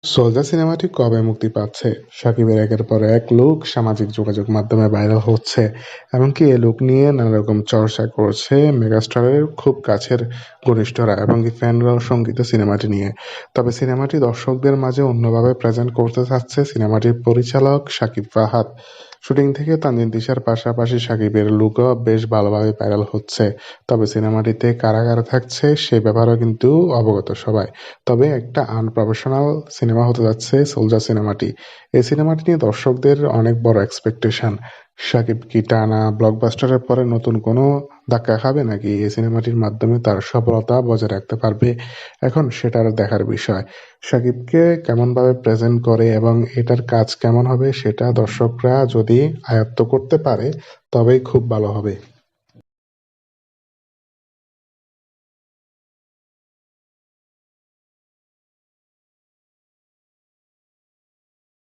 Soldier সিনেমাটি কবে মুক্তি পাচ্ছে? শাকিবের একের পর এক লুক সামাজিক যোগাযোগ মাধ্যমে ভাইরাল হচ্ছে। এমনকি এ লুক নিয়ে নানা রকম চর্চা করছে মেগাস্টারের খুব কাছের ঘনিষ্ঠরা এবং ফ্যানরাও শঙ্কিত সিনেমাটি নিয়ে। তবে সিনেমাটি দর্শকদের মাঝে অন্যভাবে প্রেজেন্ট করতে চাচ্ছে সিনেমাটির পরিচালক শাকিব ফাহাদ। শুটিং থেকে তানজিন তিশার পাশাপাশি শাকিবের লুকও বেশ ভালোভাবে ভাইরাল হচ্ছে। তবে সিনেমাটিতে কারা কারা থাকছে সে ব্যাপারেও কিন্তু অবগত সবাই। তবে একটা আনপ্রফেশনাল সিনেমা হতে যাচ্ছে সোলজার সিনেমাটি। এই সিনেমাটি নিয়ে দর্শকদের অনেক বড় এক্সপেকটেশন। শাকিব কি টানা ব্লকবাস্টারের পরে নতুন কোনো ধাক্কা খাবে নাকি এই সিনেমাটির মাধ্যমে তার সফলতা বজায় রাখতে পারবে? এখন সেটার দেখার বিষয়। শাকিবকে কেমনভাবে প্রেজেন্ট করে এবং এটার কাজ কেমন হবে সেটা দর্শকরা যদি আয়ত্ত করতে পারে তবেই খুব ভালো হবে।